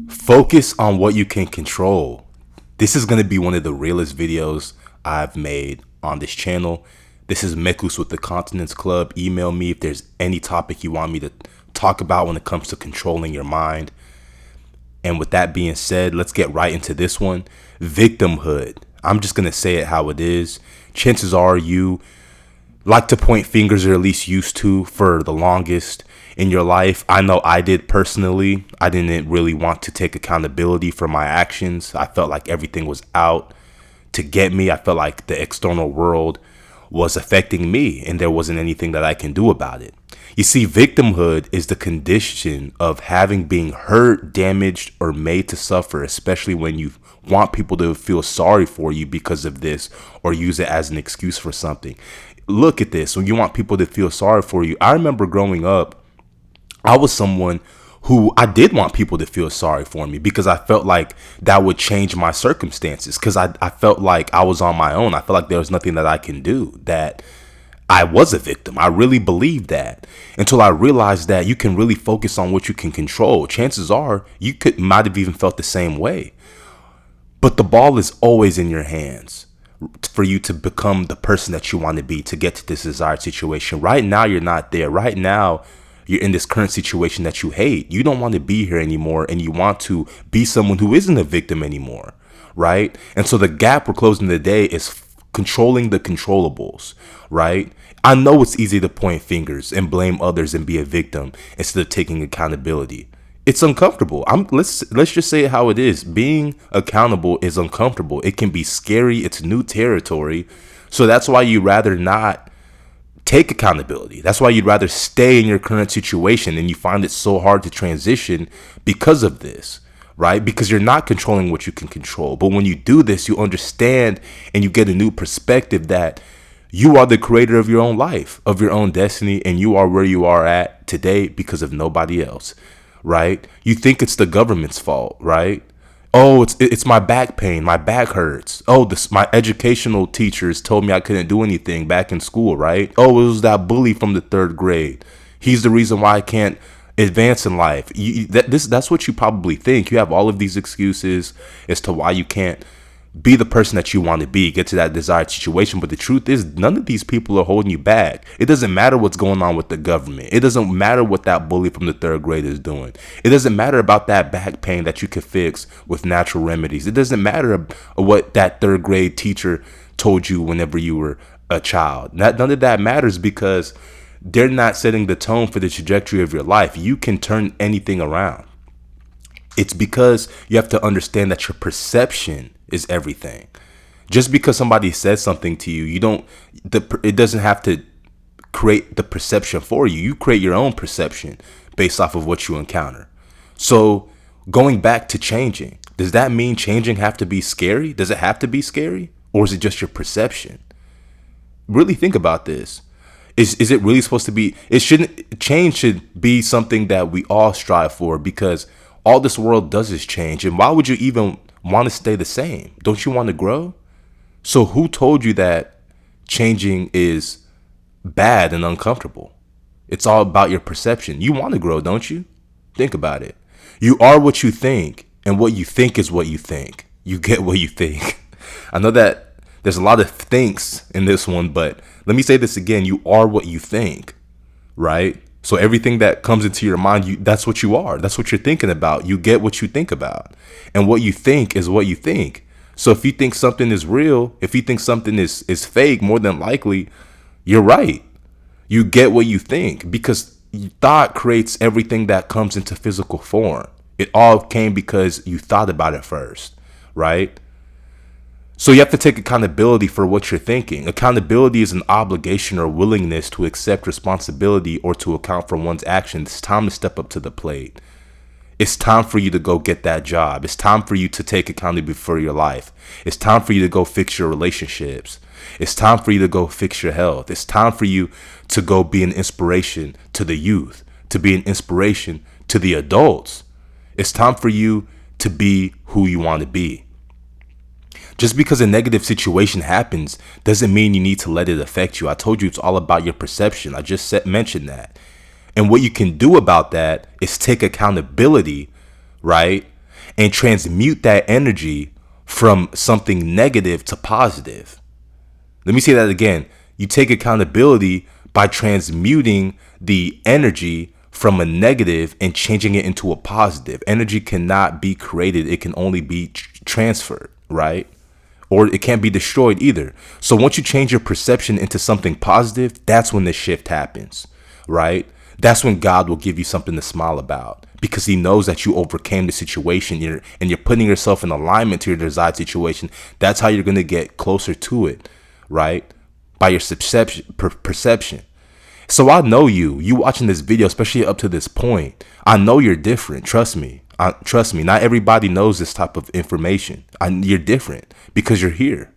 Focus on what you can control. This is going to be one of the realest videos I've made on this channel. This is Mekus with the Continence Club. Email me if there's any topic you want me to talk about when it comes to controlling your mind. And with that being said, let's get right into this one. Victimhood. I'm just going to say it how it is. Chances are you like to point fingers, or at least used to, for the longest in your life. I know I did personally. I didn't really want to take accountability for my actions. I felt like everything was out to get me. I felt like the external world was affecting me and there wasn't anything that I can do about it. You see, victimhood is the condition of having been hurt, damaged, or made to suffer, especially when you want people to feel sorry for you because of this or use it as an excuse for something. Look at this. When you want people to feel sorry for you, I remember growing up, I was someone who I did want people to feel sorry for me because I felt like that would change my circumstances, because I felt like I was on my own. I felt like there was nothing that I can do, that I was a victim. I really believed that, until I realized that you can really focus on what you can control. Chances are you might have even felt the same way. But the ball is always in your hands for you to become the person that you want to be, to get to this desired situation. Right now, you're not there. Right now, you're in this current situation that you hate. You don't want to be here anymore, and you want to be someone who isn't a victim anymore, right? And so the gap we're closing today is controlling the controllables, right? I know it's easy to point fingers and blame others and be a victim instead of taking accountability. It's uncomfortable. Let's just say it how it is. Being accountable is uncomfortable. It can be scary. It's new territory. So that's why you rather not take accountability. That's why you'd rather stay in your current situation, and you find it so hard to transition because of this, right? Because you're not controlling what you can control. But when you do this, you understand and you get a new perspective that you are the creator of your own life, of your own destiny, and you are where you are at today because of nobody else, right? You think it's the government's fault, right? Oh, it's my back pain. My back hurts. Oh, my educational teachers told me I couldn't do anything back in school, right? Oh, it was that bully from the third grade. He's the reason why I can't advance in life. That's what you probably think. You have all of these excuses as to why you can't be the person that you want to be, get to that desired situation. But the truth is, none of these people are holding you back. It doesn't matter what's going on with the government. It doesn't matter what that bully from the third grade is doing. It doesn't matter about that back pain that you could fix with natural remedies. It doesn't matter what that third grade teacher told you whenever you were a child. None of that matters, because they're not setting the tone for the trajectory of your life. You can turn anything around. It's because you have to understand that your perception is everything. Just because somebody says something to you, it doesn't have to create the perception for you. You create your own perception based off of what you encounter. So going back to changing, does that mean changing have to be scary? Does it have to be scary? Or is it just your perception? Really think about this. Is it really supposed to be? Change should be something that we all strive for, because all this world does is change. And why would you even want to stay the same? Don't you want to grow? So who told you that changing is bad and uncomfortable? It's all about your perception. You want to grow, don't you? Think about it. You are what you think, and what you think is what you think. You get what you think. I know that there's a lot of thinks in this one, but let me say this again. You are what you think, right? So everything that comes into your mind, that's what you are. That's what you're thinking about. You get what you think about. And what you think is what you think. So if you think something is real, if you think something is fake, more than likely, you're right. You get what you think, because thought creates everything that comes into physical form. It all came because you thought about it first, right? So you have to take accountability for what you're thinking. Accountability is an obligation or willingness to accept responsibility or to account for one's actions. It's time to step up to the plate. It's time for you to go get that job. It's time for you to take accountability for your life. It's time for you to go fix your relationships. It's time for you to go fix your health. It's time for you to go be an inspiration to the youth, to be an inspiration to the adults. It's time for you to be who you want to be. Just because a negative situation happens doesn't mean you need to let it affect you. I told you it's all about your perception. I just mentioned that. And what you can do about that is take accountability, right? and transmute that energy from something negative to positive. Let me say that again. You take accountability by transmuting the energy from a negative and changing it into a positive. Energy cannot be created. It can only be transferred, right? Or it can't be destroyed either. So once you change your perception into something positive, that's when the shift happens, right? That's when God will give you something to smile about, because he knows that you overcame the situation, and you're putting yourself in alignment to your desired situation. That's how you're going to get closer to it, right? By your perception. So I know you watching this video, especially up to this point, I know you're different. Trust me. Trust me. Not everybody knows this type of information. You're different because you're here.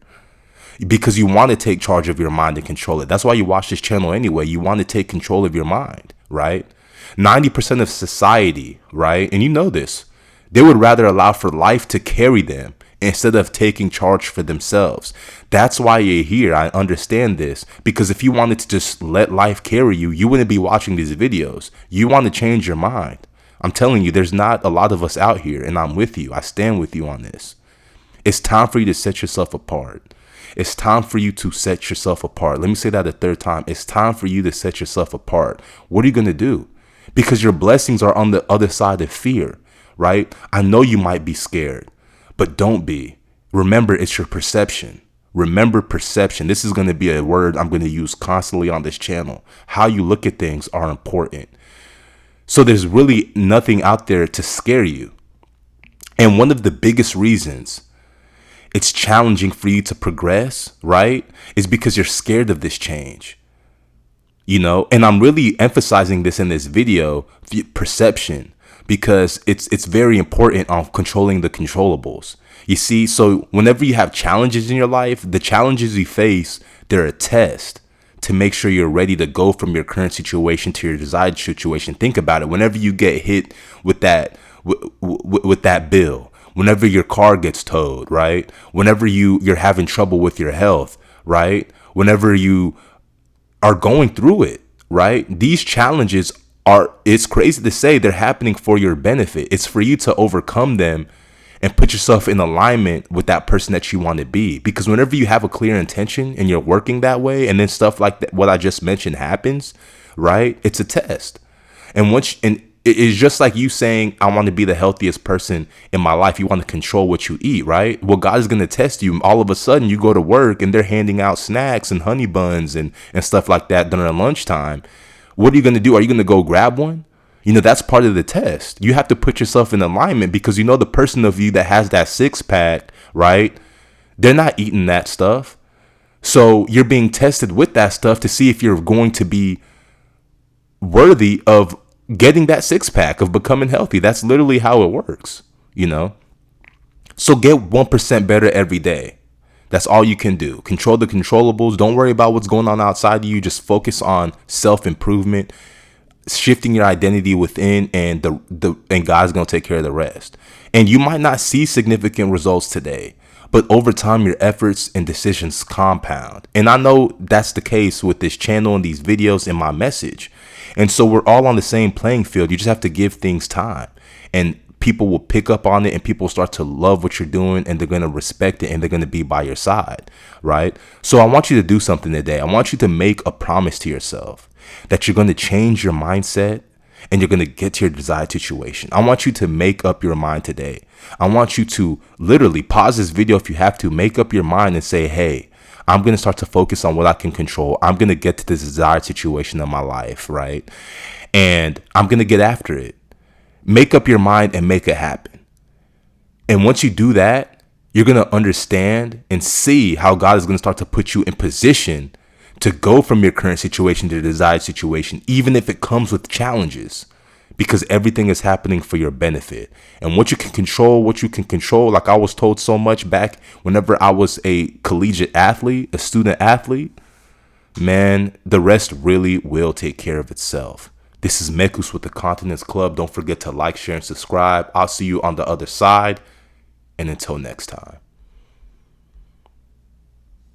Because you want to take charge of your mind and control it. That's why you watch this channel anyway. You want to take control of your mind, right? 90% of society, right? And you know this, they would rather allow for life to carry them instead of taking charge for themselves. That's why you're here. I understand this, because if you wanted to just let life carry you, you wouldn't be watching these videos. You want to change your mind. I'm telling you, there's not a lot of us out here, and I'm with you. I stand with you on this. It's time for you to set yourself apart. It's time for you to set yourself apart. Let me say that a third time. It's time for you to set yourself apart. What are you going to do? Because your blessings are on the other side of fear, right? I know you might be scared, but don't be. Remember, it's your perception. Remember perception. This is going to be a word I'm going to use constantly on this channel. How you look at things are important. So there's really nothing out there to scare you. And one of the biggest reasons it's challenging for you to progress, right, is because you're scared of this change. And I'm really emphasizing this in this video, perception, because it's very important on controlling the controllables. You see, so whenever you have challenges in your life, the challenges you face, they're a test to make sure you're ready to go from your current situation to your desired situation. Think about it. Whenever you get hit with that bill, whenever your car gets towed, right? Whenever you're having trouble with your health, right? Whenever you are going through it, right? These challenges it's crazy to say, they're happening for your benefit. It's for you to overcome them and put yourself in alignment with that person that you want to be. Because whenever you have a clear intention and you're working that way, and then stuff like that, what I just mentioned happens, right? It's a test. And it is just like you saying, I want to be the healthiest person in my life. You want to control what you eat, right? Well, God is going to test you. All of a sudden, you go to work and they're handing out snacks and honey buns and stuff like that during lunchtime. What are you going to do? Are you going to go grab one? That's part of the test. You have to put yourself in alignment, because the person of you that has that six pack, right? They're not eating that stuff. So you're being tested with that stuff to see if you're going to be worthy of getting that six pack, of becoming healthy. That's literally how it works, So get 1% better every day. That's all you can do. Control the controllables. Don't worry about what's going on outside of you. Just focus on self-improvement, shifting your identity within, and God's going to take care of the rest. And you might not see significant results today, but over time, your efforts and decisions compound. And I know that's the case with this channel and these videos and my message. And so we're all on the same playing field. You just have to give things time, and people will pick up on it, and people start to love what you're doing, and they're going to respect it, and they're going to be by your side, right? So I want you to do something today. I want you to make a promise to yourself that you're going to change your mindset, and you're going to get to your desired situation. I want you to make up your mind today. I want you to literally pause this video if you have to, make up your mind and say, hey, I'm going to start to focus on what I can control. I'm going to get to this desired situation in my life, right? And I'm going to get after it. Make up your mind and make it happen. And once you do that, you're going to understand and see how God is going to start to put you in position to go from your current situation to the desired situation, even if it comes with challenges, because everything is happening for your benefit. And what you can control, like I was told so much back whenever I was a collegiate athlete, a student athlete, man, the rest really will take care of itself. This is Mekus with the Continence Club. Don't forget to like, share, and subscribe. I'll see you on the other side. And until next time.